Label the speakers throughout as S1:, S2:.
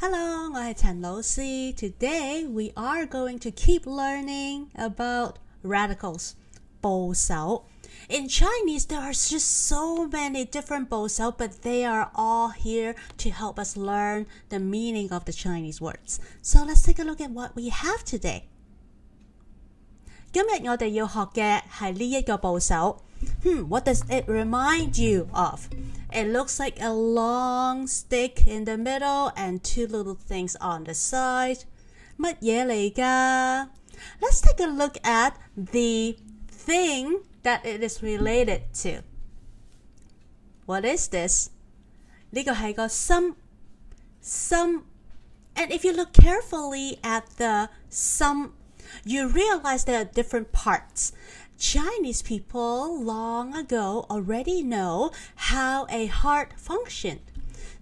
S1: Hello，我係陳老師。Today we are going to keep learning about radicals, 部首. In Chinese, there are just so many different 部首, but they are all here to help us learn the meaning of the Chinese words. So let's take a look at what we have today. 今日我哋要學嘅係呢一個部首。What does it remind you of? It looks like a long stick in the middle and two little things on the side. 乜嘢嚟㗎? Let's take a look at the thing that it is related to. What is this? 呢個係個心. And if you look carefully at the sum, you realize there are different parts. Chinese people long ago already know how a heart functioned.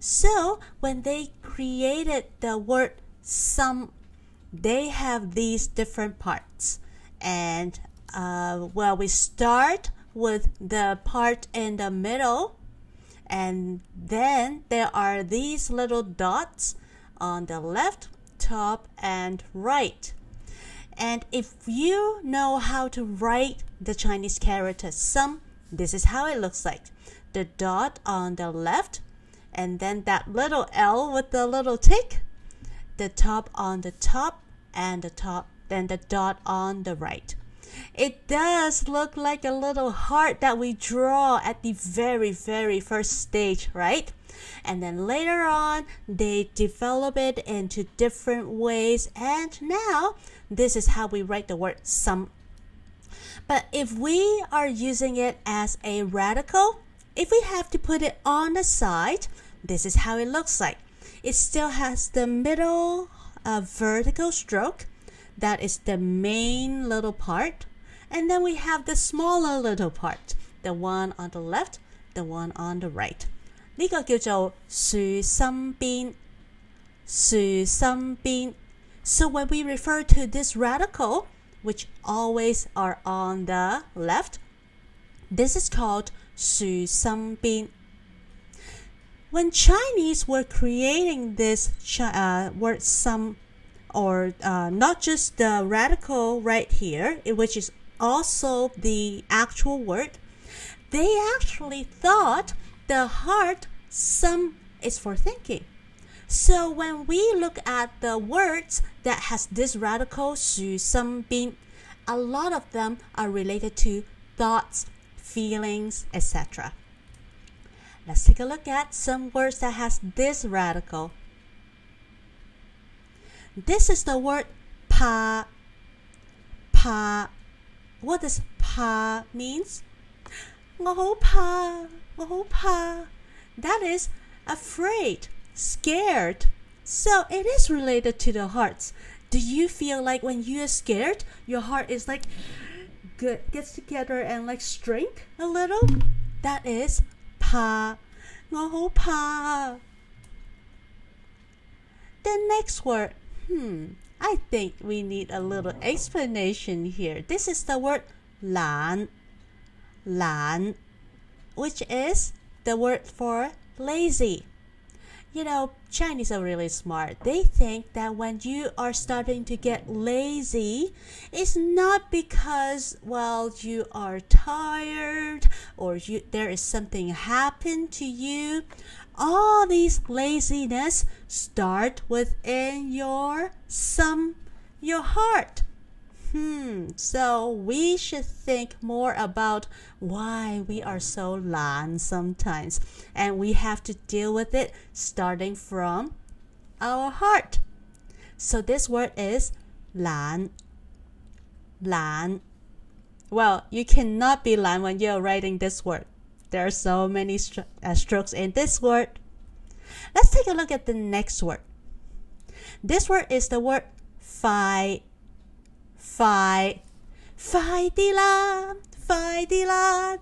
S1: So when they created the word sum, they have these different parts. And we start with the part in the middle. And then there are these little dots on the left, top, and right. And if you know how to write the Chinese character sum, this is how it looks like. The dot on the left, and then that little L with the little tick, the top on the top, and then the dot on the right. It does look like a little heart that we draw at the very, very first stage, right? And then later on, they develop it into different ways, and now this is how we write the word sum. But if we are using it as a radical, if we have to put it on the side, this is how it looks like. It still has the middle vertical stroke. That is the main little part. And then we have the smaller little part, the one on the left, the one on the right. 呢個叫做豎心邊. So when we refer to this radical, which always are on the left, this is called 豎心邊. When Chinese were creating this word sum, or not just the radical right here, which is also the actual word, they actually thought the heart sum is for thinking. So when we look at the words that has this radical 豎心邊, a lot of them are related to thoughts, feelings, etc. Let's take a look at some words that has this radical. This is the word pa. What does pa means? 我好怕. That is afraid, scared. So it is related to the hearts. Do you feel like when you are scared, your heart is like gets together and like shrink a little? That is pa. 我好怕. The next word, I think we need a little explanation here. This is the word 懶, which is the word for lazy. You know, Chinese are really smart. They think that when you are starting to get lazy, it's not because, you are tired or there is something happened to you. All these laziness start within your heart. So we should think more about why we are so 懶 sometimes, and we have to deal with it starting from our heart. So this word is 懶. Well, you cannot be 懶 when you're writing this word. There are so many strokes in this word. Let's take a look at the next word. This word is the word 快. 快啲啦.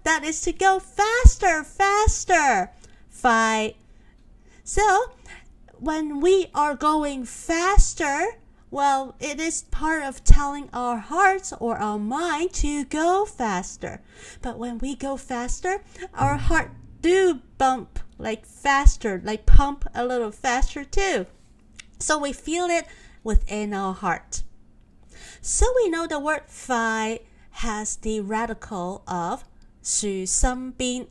S1: That is to go faster. 快. So when we are going faster, it is part of telling our hearts or our mind to go faster. But when we go faster, our heart do bump like faster, like pump a little faster too. So we feel it within our heart. So we know the word "fai" has the radical of 樹心邊.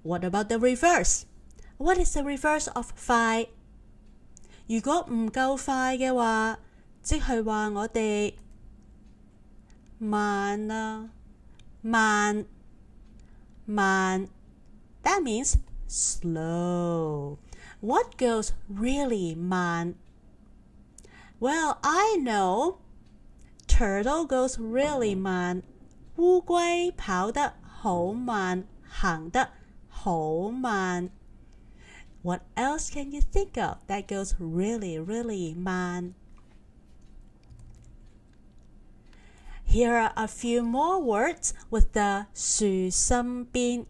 S1: What about the reverse? What is the reverse of 快? 如果唔夠快嘅話，即係話我哋慢啦，慢，慢。That means slow. What goes really 慢? Well, I know turtle goes really 慢. 烏龜跑得好慢，行得好慢。What else can you think of that goes really, really 慢? Here are a few more words with the 樹心邊.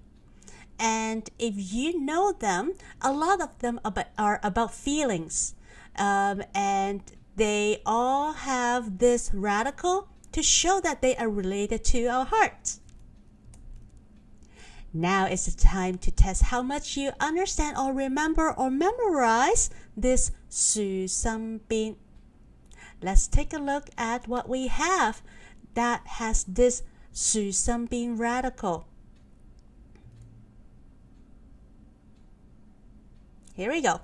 S1: And if you know them, a lot of them are about feelings. And they all have this radical to show that they are related to our heart. Now is the time to test how much you understand or remember or memorize this 樹心邊. Let's take a look at what we have that has this 樹心邊 radical. Here we go.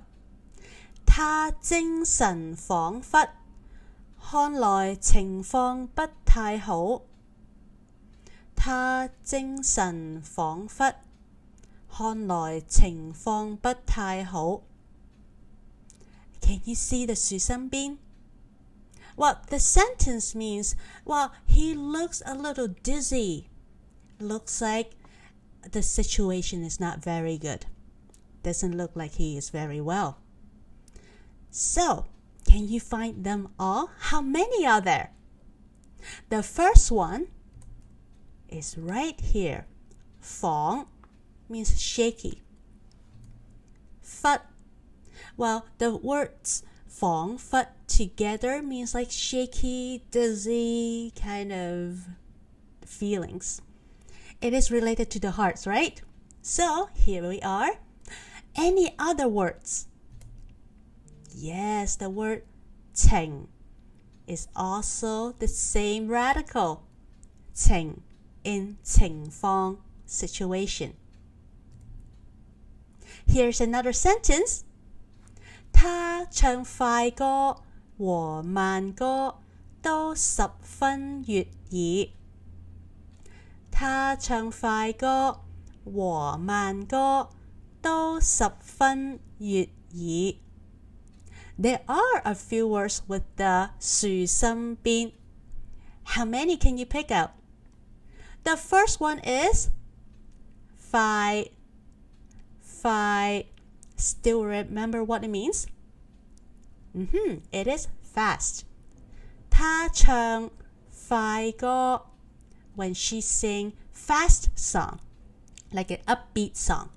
S1: 他精神恍惚，看來情況不太好。他精神恍惚，看來情況不太好。Can you see the 樹心邊? Well, the sentence means, well, he looks a little dizzy. Looks like the situation is not very good. Doesn't look like he is very well. So, can you find them all? How many are there? The first one is right here. 恍 means shaky. 忽, well, the words 恍惚 together means like shaky, dizzy kind of feelings. It is related to the hearts, right? So, here we are. Any other words? Yes, the word 情 is also the same radical. 情 in 情況 situation. Here's another sentence. 他唱快歌和慢歌都十分悅耳。他唱快歌和慢歌都十分悅耳。There are a few words with the 樹心邊. How many can you pick out? The first one is 快. 快. Still remember what it means? It is fast. 她唱快歌 when she sing fast song, like an upbeat song.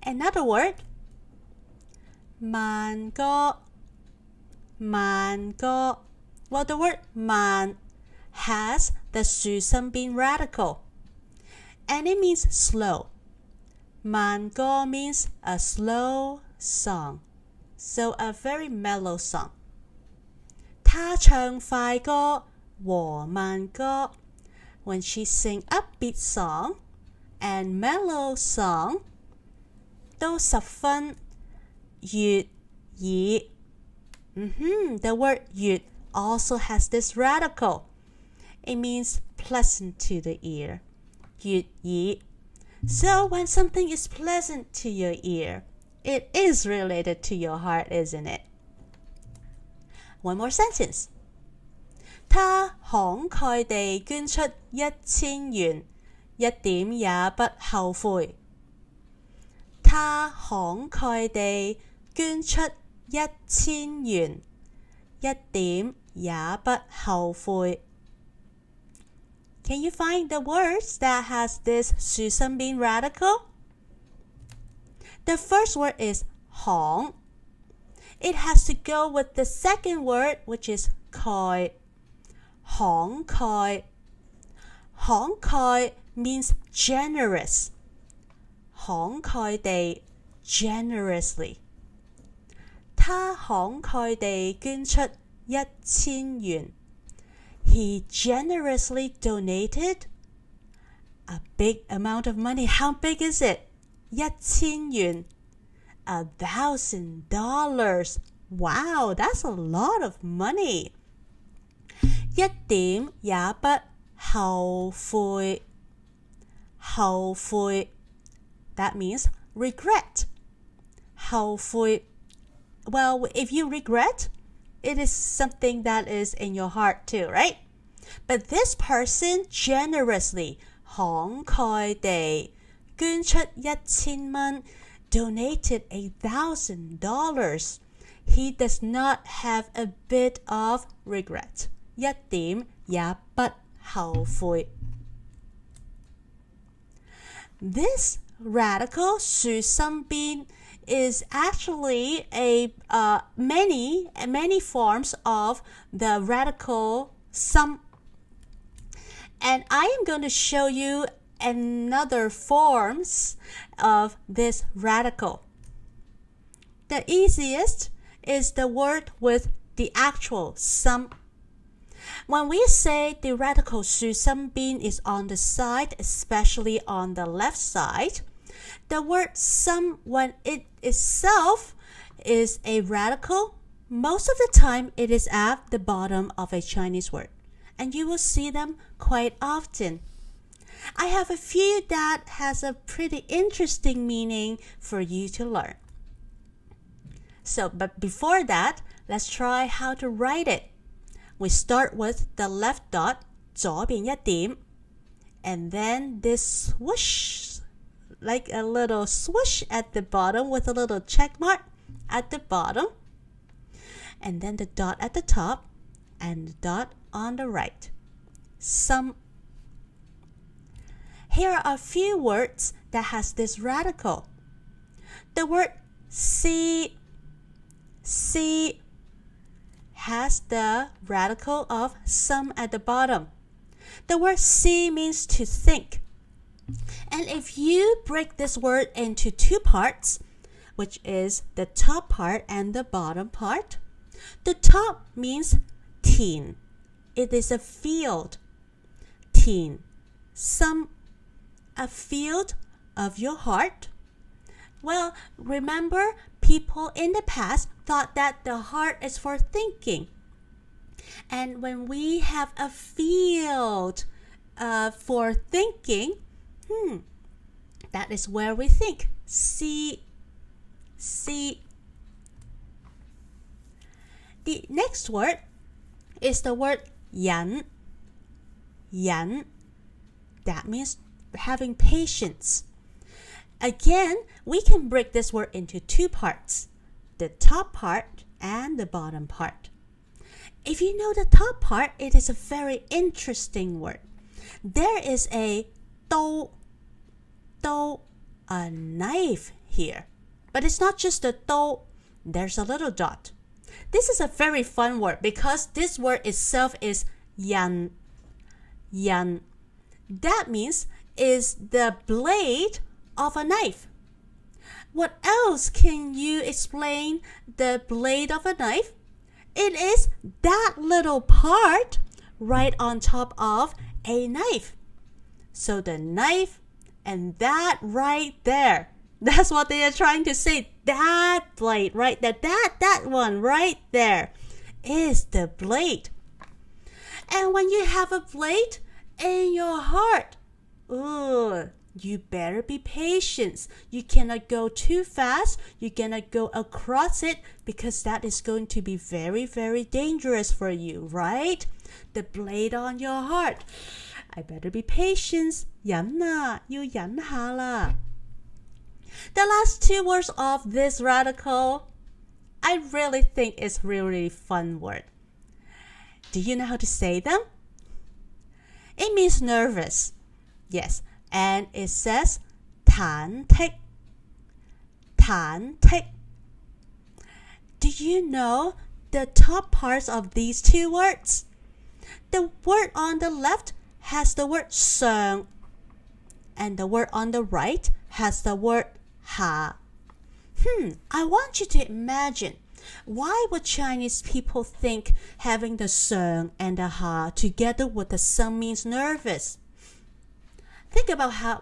S1: Another word, 慢歌. 慢歌. Well, the word 慢 has the 樹心邊 radical, and it means slow. 慢歌 means a slow song, so a very mellow song. 她唱快歌和慢歌 when she sing upbeat song and mellow song 都十分悅耳. The word 悅 also has this radical. It means pleasant to the ear. 悅耳. So when something is pleasant to your ear, it is related to your heart, isn't it? One more sentence. 他慷慨地捐出1000元，一點也不後悔。他慷慨地捐出1000元，一點也不後悔。Can you find the words that has this 樹心邊 radical? The first word is 慷. It has to go with the second word, which is 慨. 慷慨. 慷慨 means generous. 慷慨地 generously. 他慷慨地捐出1000元。He generously donated a big amount of money. How big is it? 1000元。$1,000. Wow, that's a lot of money. 一點也不後悔。後悔 That means regret. 後悔 Well, if you regret, it is something that is in your heart too, right? But this person generously 慷慨地捐出1000蚊 donated $1,000. He does not have a bit of regret. 一點也不後悔。This radical 豎心邊 is actually many forms of the radical sum. And I am going to show you another forms of this radical. The easiest is the word with the actual sum. When we say the radical 豎心邊 is on the side, especially on the left side, the word sum, when it itself is a radical, most of the time it is at the bottom of a Chinese word. And you will see them quite often. I have a few that has a pretty interesting meaning for you to learn. But before that, let's try how to write it. We start with the left dot, 左邊一點, and then this swoosh, like a little swoosh at the bottom with a little check mark at the bottom, and then the dot at the top, and the dot on the right. Sum. Here are a few words that has this radical. The word see has the radical of sum at the bottom. The word see means to think. And if you break this word into two parts, which is the top part and the bottom part, the top means 田. It is a field. 田. Some a field of your heart. Well, remember, people in the past thought that the heart is for thinking. And when we have a field for thinking, that is where we think. See. The next word is the word 忍. 忍. That means having patience. Again, we can break this word into two parts, the top part and the bottom part. If you know the top part, it is a very interesting word. There is a 刀, a knife here. But it's not just a 刀, there's a little dot. This is a very fun word because this word itself is 刃. That means is the blade of a knife. What else can you explain the blade of a knife? It is that little part right on top of a knife. So the knife and that right there. That's what they are trying to say. That blade right there, that one right there is the blade. And when you have a blade in your heart, you better be patient. You cannot go too fast. You cannot go across it because that is going to be very, very dangerous for you, right? The blade on your heart. I better be patient. 忍啊，要忍下啦。The last two words of this radical, I really think is really fun word. Do you know how to say them? It means nervous. Yes, and it says 忐忑. 忐忑. Do you know the top parts of these two words? The word on the left has the word 上, and the word on the right has the word 下. I want you to imagine Why would Chinese people think having the sung and the ha together with the sung means nervous? Think about how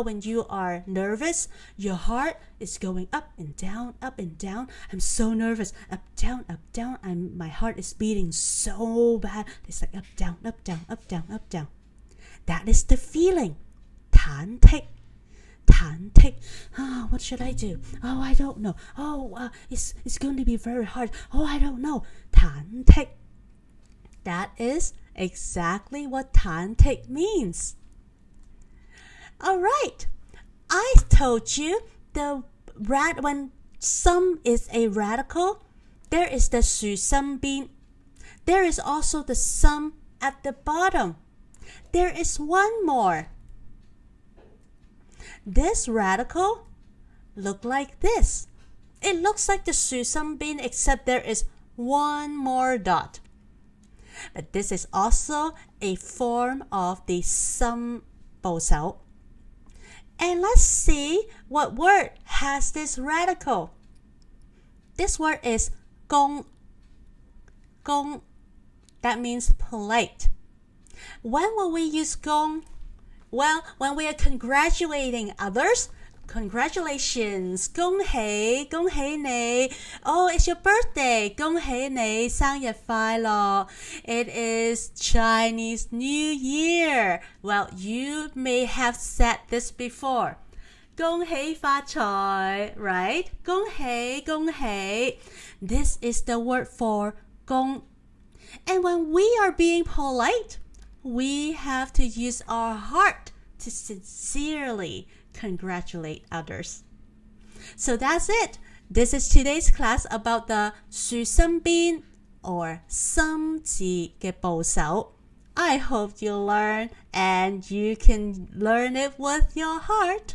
S1: when you are nervous, your heart is going up and down, up and down. I'm so nervous. Up, down, up, down. My heart is beating so bad. It's like up, down, up, down, up, down, up, down. That is the feeling. 忐忑. 忐忑. Oh, what should I do? Oh, I don't know. Oh, it's going to be very hard. Oh, I don't know. 忐忑. That is exactly what 忐忑 means. All right. I told you when some is a radical, there is the 属声宾. There is also the some at the bottom. There is one more. This radical look like this. It looks like the 属声宾 except there is one more dot. But this is also a form of the some 部首. And let's see what word has this radical. This word is 恭. 恭. That means polite. When will we use 恭? Well, when we are congratulating others. Congratulations, 恭喜恭喜你. Oh, it's your birthday. 恭喜你生日快樂. It is Chinese New Year. Well, you may have said this before. 恭喜發財, right? 恭喜恭喜. This is the word for 恭. And when we are being polite, we have to use our heart to sincerely congratulate others. So that's it. This is today's class about the 屬聲賓 or 心字嘅部首. I hope you learn and you can learn it with your heart.